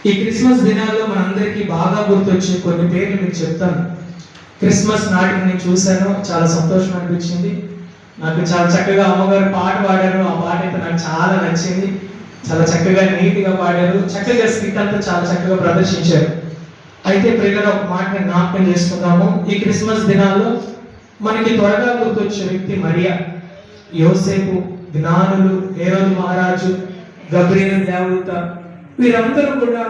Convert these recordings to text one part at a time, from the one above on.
ఈ క్రిస్మస్ దినాల్లో మనందరికీ బాగా గుర్తొచ్చే కొన్ని పేర్లు మీకు చెప్తాను. క్రిస్మస్ నాటికి నేను చూశాను, చాలా సంతోషం అనిపించింది. నాకు చాలా చక్కగా అమ్మగారు పాట పాడారు. ఆ పాట అయితే నాకు చాలా నచ్చింది. చాలా చక్కగా నీట్గా పాడారు, చక్కగా స్కిట్ అంతా చాలా చక్కగా ప్రదర్శించారు. అయితే ప్రియులను ఒక మాటని జ్ఞాపకం చేసుకుందాము. ఈ క్రిస్మస్ దినాల్లో మనకి త్వరగా గుర్తొచ్చే వ్యక్తి మరియా, యోసేపు, జ్ఞానులు, హేరోదు మహారాజు, గబ్రియల్ దేవదూత, వీరందరూ కూడా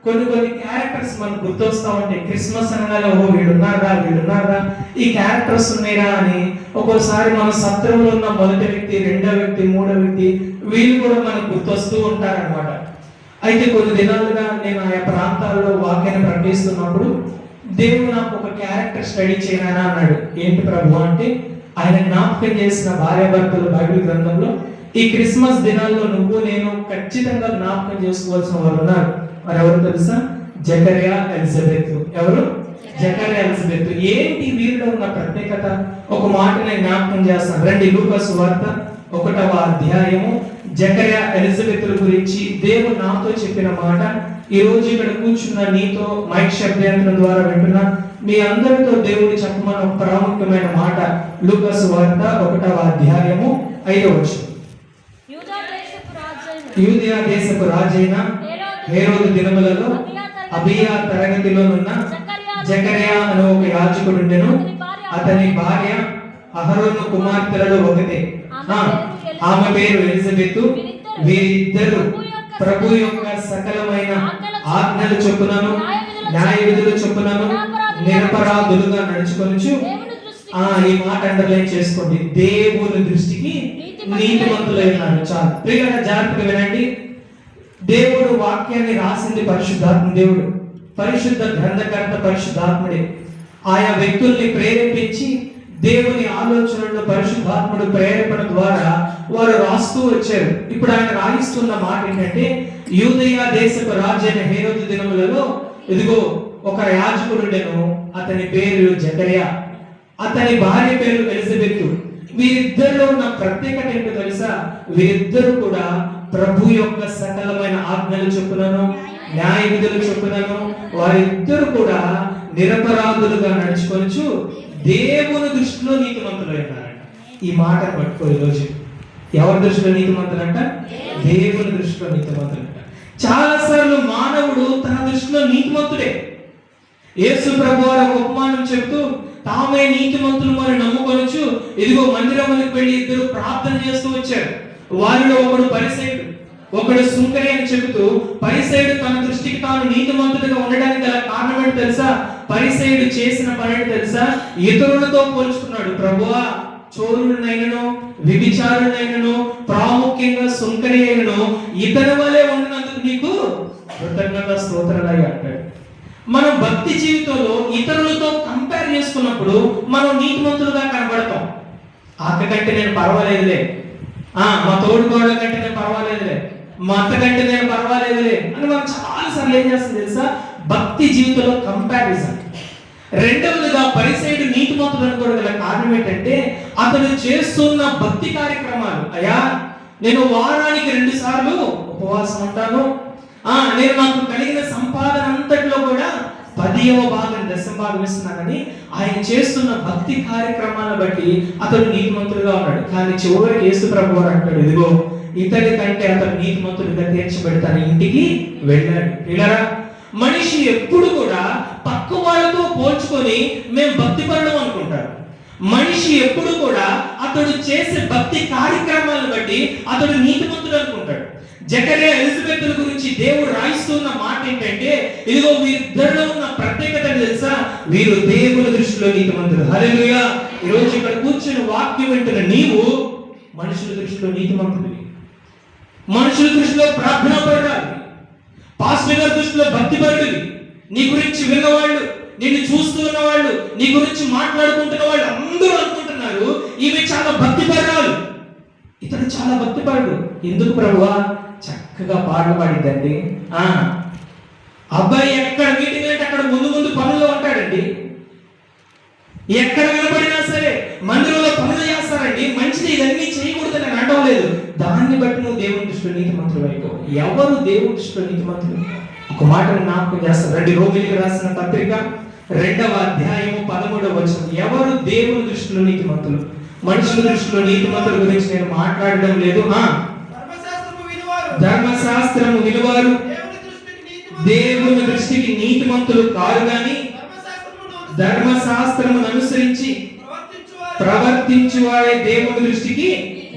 కొన్ని క్యారెక్టర్స్ మనకు గుర్తొస్తా ఉంటాయి. క్రిస్మస్ అనగానే ఓహో వీళ్ళున్నారా ఈ క్యారెక్టర్స్ ఉన్నాయిరా అని ఒక్కోసారి మన సత్రంలో ఉన్న మొదటి వ్యక్తి, రెండో వ్యక్తి, మూడో వ్యక్తి, వీళ్ళు కూడా మనకు గుర్తొస్తూ ఉంటారనమాట. అయితే కొన్ని దినాలుగా నేను ఆయా ప్రాంతాల్లో వాక్యాన్ని ప్రకటిస్తున్నప్పుడు దేవుడు నాకు ఒక క్యారెక్టర్ స్టడీ చేయనా అన్నాడు. ఏంటి ప్రభు అంటే, ఆయన జ్ఞాపకం చేసిన భార్యాభర్తలు బైబిల్ గ్రంథంలో ఈ క్రిస్మస్ దినాల్లో నువ్వు నేను ఖచ్చితంగా జ్ఞాపకం చేసుకోవాల్సిన వారు ఉన్నారు. మరి ఎవరు తెలుసా? జకర్యా, ఎలిజబెత్. ఎవరు? జకర్యా, ఎలిజబెత్. ఏంటి వీరిలో ఉన్న ప్రత్యేకత? ఒక మాట నేను జ్ఞాపకం చేస్తాను. రండి, లూకా సువార్త 1వ అధ్యాయము జకర్యా, ఎలిజబెత్ గురించి దేవుడు నాతో చెప్పిన మాట. ఈ రోజు ఇక్కడ కూర్చున్న నీతో మైక్ శబ్దాంతరం ద్వారా వింటున్నా మీ అందరితో దేవుడు చెప్పమన్న ఒక ప్రాముఖ్యమైన మాట. లూకా సువార్త 1వ అధ్యాయము 5వ వచనం. యూదయా దేశపు రాజైన హేరోదు దినములలో అబియా తరగతిలోనున్న జకర్యా అనే ఒక యాజకుడు ఉండెను. అతని భార్య అహరోను కుమార్తెలలో ఒకతే. ఆమె పేరు ఎలిజబెత్. వీరిద్దరు ప్రభు యొక్క సకలమైన ఆజ్ఞలు చొప్పునను న్యాయ విధుల చొప్పునను నిరపరాధులుగా నడుచుకొనుచు, ఈ మాట అండర్లైన్ చేసుకోండి, దేవుని దృష్టికి నీతిమంతులై ఉన్నారు. చాలు ప్రియులారా, జాగ్రత్తగా వినండి. దేవుడు వాక్యాన్ని రాసింది పరిశుద్ధాత్మ దేవుడు, పరిశుద్ధ గ్రంథకర్త పరిశుద్ధాత్ముడే. ఆయా వ్యక్తుల్ని ప్రేరేపించి దేవుని ఆలోచనలను పరిశుద్ధాత్ముడు ప్రేరేపణ ద్వారా వారు రాస్తూ వచ్చారు. ఇప్పుడు ఆయన రాయిస్తున్న మాట ఏంటంటే, యూదయా దేశపు రాజైన హేరోదు దినములలో ఇదిగో ఒక యాజకుడుండెను. అతని పేరు జకర్యా, అతని భార్య పేరు ఎలిజబెత్. వీరిద్దరిలో ఉన్న ప్రత్యేకత ఏంటో తెలుసా? వీరిద్దరు కూడా ప్రభు యొక్క సకలమైన ఆజ్ఞలు చొప్పునను న్యాయ విధులు చొప్పునను వారిద్దరు కూడా నిరపరాధులుగా నడుచుకొనుచు దేవుని దృష్టిలో నీతిమంతులైనారంట. ఈ మాట పట్టుకో. ఈరోజు ఎవరి దృష్టిలో నీతిమంతులంట? దేవుని దృష్టిలో నీతిమంతులంట. చాలా సార్లు మానవుడు తన దృష్టిలో నీతిమంతుడే. యేసు ప్రభు వారు ఒక ఉపమానం చెప్తూ తామే నీతిమంతులు మరి నమ్ముకొనొచ్చు ఇదిగో మందిరములకు వెళ్ళి ఇద్దరు ప్రార్థన చేస్తూ వచ్చారు. వారిలో ఒకడు పరిసయ్యుడు, ఒకడు సుంకరి అని చెబుతూ, పరిసయ్యుడు తన దృష్టికి తాను నీతిమంతుడిగా ఉండడానికి గల కారణం ఏంటి తెలుసా? పరిసయ్యుడు చేసిన పని తెలుసా? ఇతరులతో పోల్చుకున్నాడు. ప్రభువా, చోరులనైనను వ్యభిచారులనైనను ప్రాముఖ్యంగా సుంకరి అయినను ఇతని వలె ఉన్నందుకు నీకు కృతజ్ఞత స్తోత్రాలయ్యా అంటాడు. మనం భక్తి జీవితంలో ఇతరులతో కంపేర్ చేసుకున్నప్పుడు మనం నీతిమంతులుగా కనబడతాం. అక్క కంటే నేను పర్వాలేదులే, మా తోడుకోళ్ళ కంటే నేను పర్వాలేదులే, మా అత్త కంటే నేను పర్వాలేదులే అని మనం చాలా సార్లు ఏం చేస్తాం తెలుసా? భక్తి జీవితంలో కంపారిజన్. రెండవదిగా పరిసయ్యుడు నీతిమంతుడు అనుకోవడం గల కారణం ఏంటంటే, అతను చేస్తున్న భక్తి కార్యక్రమాలు. అయ్యా, నేను వారానికి 2 సార్లు ఉపవాసం ఉంటాను, నేను నాకు కలిగిన సంపాదన అంతట్లో కూడా 10వ భాగం 10వ భాగం ఇస్తున్నానని ఆయన చేస్తున్న భక్తి కార్యక్రమాలను బట్టి అతడు నీతిమంతుడుగా ఉన్నాడు. కానీ చివరికి యేసు ప్రభు వారు అంటాడు, ఇదిగో ఇతడి కంటే అతడు నీతిమంతుడిగా తీర్చబెడతాను ఇంటికి వెళ్ళాడు. పిల్లరా, మనిషి ఎప్పుడు కూడా పక్క వాళ్ళతో పోల్చుకొని మేము భక్తి పరులం అనుకుంటాడు. మనిషి ఎప్పుడు కూడా అతడు చేసే భక్తి కార్యక్రమాలను బట్టి అతడు నీతిమంతుడు అనుకుంటాడు. జకర్యా, ఎలిజబెత్ గురించి దేవుడు రాయిస్తున్న మాట ఏంటంటే, ఇదిగో వీరిద్దరిలో ఉన్న ప్రత్యేకత తెలుసా? వీరు దేవుని దృష్టిలో నీతిమంతులు. హల్లెలూయా. ఈ రోజు ఇక్కడ కూర్చుని వాక్యం వింటున్న నీవు మనుషుల దృష్టిలో నీతిమంతుడివి, మనుషుల దృష్టిలో ప్రార్థనా పరురాలి, పాస్టర్ గారి దృష్టిలో భక్తి పరుడివి. నీ గురించి విన్నవాళ్ళు, నిన్ను చూస్తూ ఉన్న వాళ్ళు, నీ గురించి మాట్లాడుకుంటున్న వాళ్ళు అందరూ అనుకుంటున్నారు ఈమె చాలా భక్తి పరురాలు, ఇతడు చాలా భక్తి పరుడు. ఎందుకు ప్రభువా? చక్కగా పాటలు పాడిద్దండి. అబ్బాయి ఎక్కడ మీటింగ్ అంటే అక్కడ ముందు పనుల్లో ఉంటాడండి. ఎక్కడ వినపడినా సరే మందిరంలో పనులు చేస్తారండి. మంచిది, ఇవన్నీ చేయకూడదని నేను అనడం లేదు, దాన్ని బట్టి నువ్వు దేవుని దృష్టిలో నీతిమంతులు అయిపో. ఎవరు దేవుని దృష్టిలో నీతిమంతులు? ఒక మాటను జ్ఞాపకం చేస్తాను. రోమీయులకు రాసిన పత్రిక 2వ అధ్యాయము 13వ వచనం. ఎవరు దేవుని దృష్టిలో నీతిమంతులు? మనుషుల దృష్టిలో నీతిమంతుల గురించి నేను మాట్లాడడం లేదు. ధర్మశాస్త్రము విలువారు దేవుని దృష్టికి నీతిమంతులు కారు గాని ధర్మశాస్త్రమును అనుసరించి ప్రవర్తించువారే దేవుని దృష్టికి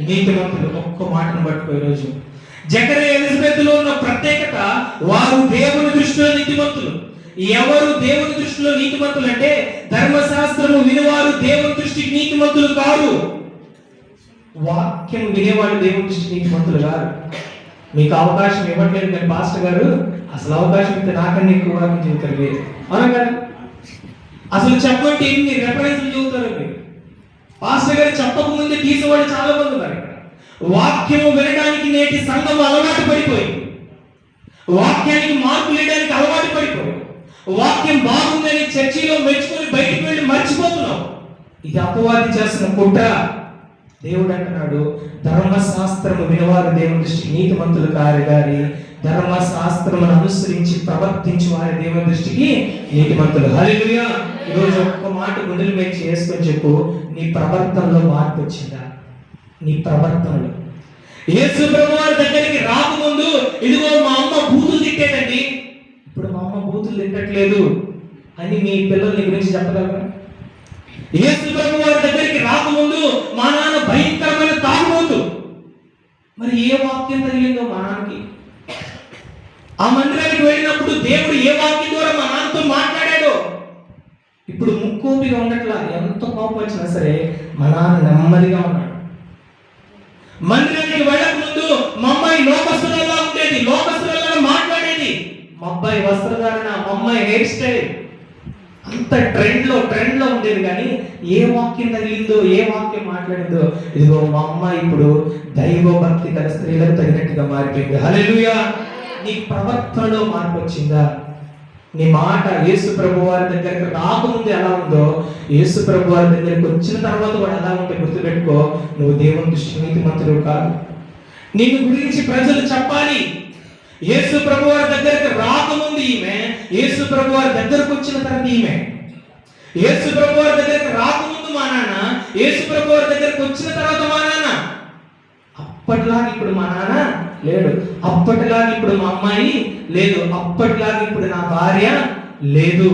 నీతిమంతులు. ఒక్క మాటను పట్టుకో. ఈరోజు జకరియా ఎలిజబెత్ లో ఉన్న ప్రత్యేకత, వారు దేవుని దృష్టిలో నీతిమంతులు. ఎవరు దేవుని దృష్టిలో నీతిమంతులు అంటే ధర్మశాస్త్రము వినేవారు దేవుని దృష్టికి నీతిమంతులు కారు. వాక్యం వినేవాడు దేవుని దృష్టికి నీతిమంతులు కారు. మీకు అవకాశం ఇవ్వట్లేదు కానీ పాస్టర్ గారు అసలు అవకాశం ఇస్తే నాకన్నా ఎక్కువ వాక్యం చెబుతారు లేదు. అవునా కదా? అసలు చెప్పంటే ఎన్ని రెఫరెన్స్లు చెబుతారు మీరు. పాస్టర్ గారు చెప్పకముందే తీసేవాళ్ళు చాలా మంది ఉన్నారు. ఇక్కడ వాక్యము వినడానికి నేటి సంఘం అలవాటు పడిపోయింది. వాక్యానికి మార్పు లేయడానికి అలవాటు పడిపోయింది. వాక్యం బాగుందని చర్చిలో మెచ్చుకొని బయటికి వెళ్ళి మర్చిపోతున్నాం. ఇది అపవాది చేస్తున్న కుట్ర. దేవుడు అంటున్నాడు, ధర్మశాస్త్రము వినవారు దేవుని దృష్టికి నీతిమంతులు కారు గాని ధర్మశాస్త్రమును అనుసరించి ప్రవర్తించి వారి దేవుని దృష్టికి నీతిమంతులు. హల్లెలూయా. ఈరోజు ఒక్క మాట గుండెల మీద చేసుకొని చెప్పు, నీ ప్రవర్తనలో మార్పు వచ్చిందా? నీ ప్రవర్తనలో. యేసు ప్రభువారి దగ్గరికి రాకముందు ఇదిగో మా అమ్మ బూతులు తిట్టేదండి, ఇప్పుడు మా అమ్మ బూతులు తిట్టట్లేదు అని మీ పిల్లల్ని గురించి చెప్పగలరా? యేసు ప్రభువారి దగ్గరికి రాకముందు మా నాన్న భయంకరమైన తాగుబోతు, మరి ఏ వాక్యం తగిలిందో మా నాన్నకి? ఆ మందిరానికి వెళ్ళినప్పుడు దేవుడు ఏ వాక్యం ద్వారా మా నాన్నతో మాట్లాడాడో? ఇప్పుడు ముక్కోపిగా ఉండట్లా. ఎంత కోపం వచ్చినా సరే మా నాన్న నెమ్మదిగా ఉన్నాడు. మందిరానికి వెళ్ళక ముందు మా అమ్మాయి లోకస్తులలా ఉండేది, లోకస్తులలా మాట్లాడేది. మా అబ్బాయి వస్త్రధారణ, మా అమ్మాయి హెయిర్ స్టైల్ అంత ట్రెండ్ లో ఉండేది. కానీ ఏ వాక్యం తగిలిందో, ఏ వాక్యం మాట్లాడిందో, ఇదిగో మా అమ్మాయి ఇప్పుడు దైవ భక్తి గల స్త్రీలకు తగినట్టుగా మారిపోయింది. హల్లెలూయా. నీ ప్రవర్తనలో మార్పు వచ్చిందా? నీ మాట యేసు ప్రభు వారి దగ్గరికి రాకముందు ఎలా ఉందో, యేసు ప్రభు వారి దగ్గరికి వచ్చిన తర్వాత కూడా ఎలా ఉంటే గుర్తుపెట్టుకో, నువ్వు దేవుని దృష్టికి నీతిమంతుడు కాదు. నిన్ను గురించి ప్రజలు చెప్పాలి. యేసు ప్రభు వారి దగ్గరికి రాకముందు ఈమె, యేసు ప్రభు వారి దగ్గరకు వచ్చిన తర్వాత ఈమె. యేసు ప్రభు వారి దగ్గరికి రాకముందు మా నాన్న, యేసు ప్రభు వారి దగ్గరికి వచ్చిన తర్వాత మా నాన్న. అప్పటిలాగా ఇప్పుడు మా నాన్న లేడు, అప్పటిలాగా ఇప్పుడు మా అమ్మాయి లేదు, అప్పటిలాగా ఇప్పుడు నా భార్య లేదు.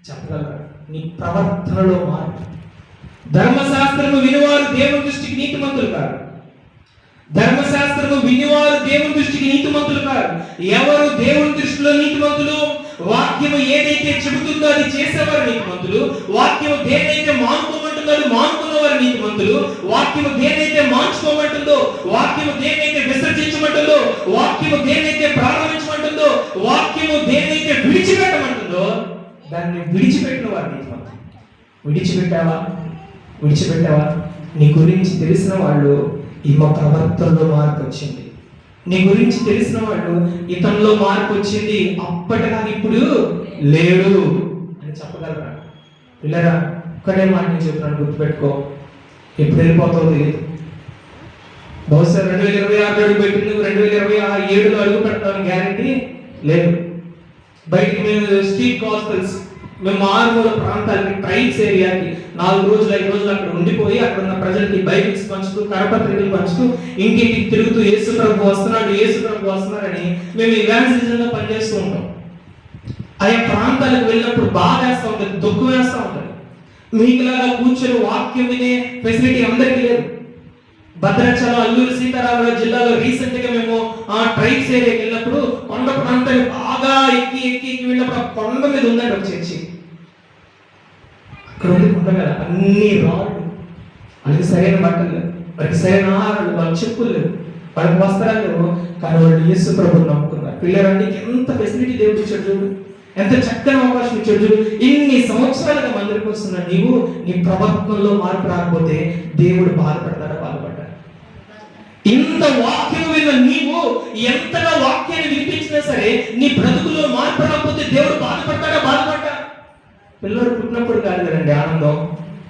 చెప్పగలరా? నీ ప్రవర్తనలో మార్పు. ధర్మశాస్త్రము వినివారు దేవుని దృష్టికి నీతిమంతులు కాదు. ధర్మశాస్త్రము వినివారు దేవుని దృష్టికి నీతిమంతులు కాదు. ఎవరు దేవుని దృష్టిలో నీతిమంతులు? వాక్యము ఏదైతే చెబుతుందో అది చేసేవారు నీతిమంతులు. వాక్యము దేనైతే మానుకోమంటుందో అది మానుకున్నవారు నీతిమంతులు. వాక్యము దేనైతే మార్చుకోమంటుందో, వాక్యము దేనైతే విసర్జించమంటుందో, వాక్యము దేనైతే ప్రారంభించమంటుందో, వాక్యము దేనైతే విడిచిపెట్టమంటుందో దాన్ని విడిచిపెట్టిన వారు నీతిమంతులు. విడిచిపెట్టావా? నీ గురించి తెలిసిన వాళ్ళు ఈమె ప్రవర్తనలో మార్పు వచ్చింది. నీ గురించి తెలిసిన వాళ్ళు ఇతనిలో మార్పు వచ్చింది, అప్పటిగా ఇప్పుడు లేడు అని చెప్పగలరా? పిల్లరా, ఒక్కడే మాట నేను చెప్తున్నాను, గుర్తుపెట్టుకో. ఎప్పుడు వెళ్ళిపోతావు తెలియదు. బహుశా 2026 అడుగు పెట్టింది, 2027లో అడుగు పెడతామని గ్యారంటీ లేదు. బయటికి మేము స్ట్రీట్ గాస్పెల్స్, మేము మారుమూల ప్రాంతాలకి, ట్రైబ్స్ ఏరియాకి 4 రోజులు 5 రోజులు అక్కడ ఉండిపోయి అక్కడ ఉన్న ప్రజలకి బైబిల్స్ పంచుతూ, కరపత్రికలు పంచుతూ, ఇంటింటికి తిరుగుతూ యేసు ప్రభు వస్తున్నారని మేము ఇవాంజలిజంలో పనిచేస్తూ ఉంటాం. ఆయా ప్రాంతాలకు వెళ్ళినప్పుడు బాధ వేస్తూ ఉంటుంది, దుఃఖం వేస్తూ ఉంటుంది. మీకులాగా కూర్చొని వాక్యం వినే ఫెసిలిటీ అందరికీ లేదు. భద్రాచలం, అల్లూరు సీతారామరాజు జిల్లాలో రీసెంట్ గా మేము ట్రైబ్స్ ఏరియాకి వెళ్ళినప్పుడు కొండ ప్రాంతాన్ని బాగా ఎక్కి వెళ్ళినప్పుడు ఆ కొండ మీద ఉందండి ఒక చర్చి. అక్కడ ఉంది కొండ మీద అన్ని రాళ్ళు, వాళ్ళకి సరైన బట్టలు, వాళ్ళకి సరైన ఆహారాలు, వాళ్ళకి చెప్పులు లేవు, వాళ్ళకి వస్త్రాలు లేవు. కానీ వాళ్ళు యేసు ప్రభువుని నమ్ముకున్నారు. పిల్లలంటే ఎంత ఫెసిలిటీ దేవుడు ఇచ్చాడు చూడు, ఎంత చక్కని అవకాశం ఇచ్చాడు చూడు. ఇన్ని సంవత్సరాలుగా మందిరికి వస్తున్న నీవు నీ ప్రవర్తనలో మార్పు రాకపోతే దేవుడు బాధపడతాడా? ఇంత వాక్యం విన్న నీవు ఎంతగా వాక్యాన్ని వినిపించినా సరే నీ బ్రతుకులో మార్పు రాకపోతే దేవుడు బాధపడతా? పిల్లడు పుట్టినప్పుడు కాదు కదండి ఆనందం.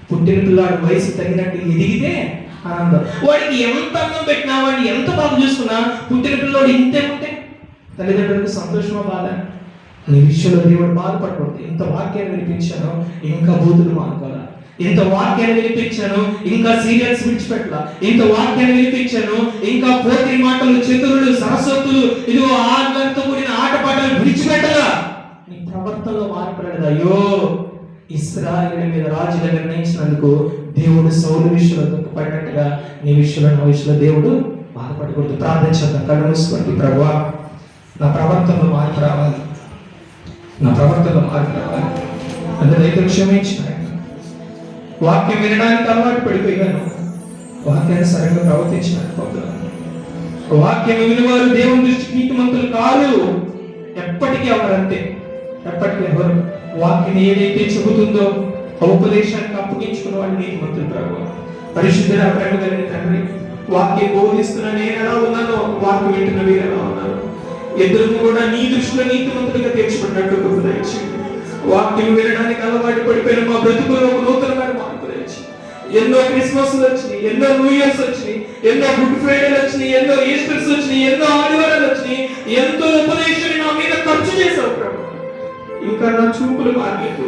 పుట్టిన పిల్లాడు వయసు తగినట్టు ఎదిగితే ఆనందం. వాడికి ఎంత అన్నం పెట్టినా, వాడిని ఎంత బాగా చూసుకున్నా, పుట్టిన పిల్లోడు ఇంతే ఉంటే తల్లిదండ్రులకు సంతోషమా బాధ? నీ విషయంలో దేవుడు బాధపడకూడదు. ఇంత వాక్యాన్ని వినిపించాను, ఇంకా బూతులు మానుకోవాలా. ఇంత వాక్యాన్ని వినిపించాను, ఇంకా సీరియల్స్ విడిచిపెట్టలా. ఇంత వాక్యాన్ని వినిపించాను, ఇంకా పోటీ మాటలు, చతురులు, సరస్వతులు, ఇదిగో ఆటలతో కూడిన ఆటపాటలు విడిచిపెట్టలా. నీ ప్రవర్తనలో మార్పడదు. అయ్యో, ఇశ్రాయేలు మీద రాజుగా నిర్ణయించినందుకు దేవుడు సౌలు విషయంలో దుఃఖపడినట్టుగా నీ విషయంలో, నా విషయంలో దేవుడు బాధపడకూడదు. ప్రార్థించేద్దాం. కళ్ళు మూసుకోండి. ప్రభువా, నా ప్రవర్తనలో మార్పు రావాలి, నా ప్రవర్తనలో మార్పు రావాలి. అందరైతే క్షమించిన వాక్యం వినడానికి అలవాటు పడిపోయాను, వాక్యానుసారంగా ప్రవర్తించినాను. వాక్యం వినివారు దేవుని దృష్టికి నీతిమంతులు కాదు. ఎప్పటికీ ఎవరంతే, ఎప్పటికీ ఎవరు వాక్యం ఏదైతే చెబుతుందో ఆ ఉపదేశానికి అప్పగించుకున్న వాళ్ళు నీతిమంతులు. ప్రభు పరిశుద్ధుల ప్రేమ కలిగిన తండ్రి, వాక్యం బోధిస్తున్న నేను ఎలా ఉన్నానో వాక్యం వింటున్న మీరు ఎలా ఉన్నారు, ఇద్దరు కూడా నీ దృష్టిలో నీతిమంతులుగా తీర్చుకున్నట్టు దయచేయండి. వాక్యం వినడానికి అలవాటు పడిపోయిన మా బ్రతుకులో ఒక నూతనమైన మార్పు తెచ్చి, ఎన్నో క్రిస్మస్లు వచ్చినాయి, ఎన్నో న్యూ ఇయర్స్ వచ్చినాయి, ఎన్నో గుడ్ ఫ్రైడేలు వచ్చినాయి, ఎన్నో ఈస్టర్స్ వచ్చినాయి, ఎన్నో ఆదివారాలు వచ్చినాయి, ఎంతో ఉపదేశాన్ని నా మీద ఖర్చు చేశావు ప్రభు. ఇంకా నా చూపులు మారలేదు.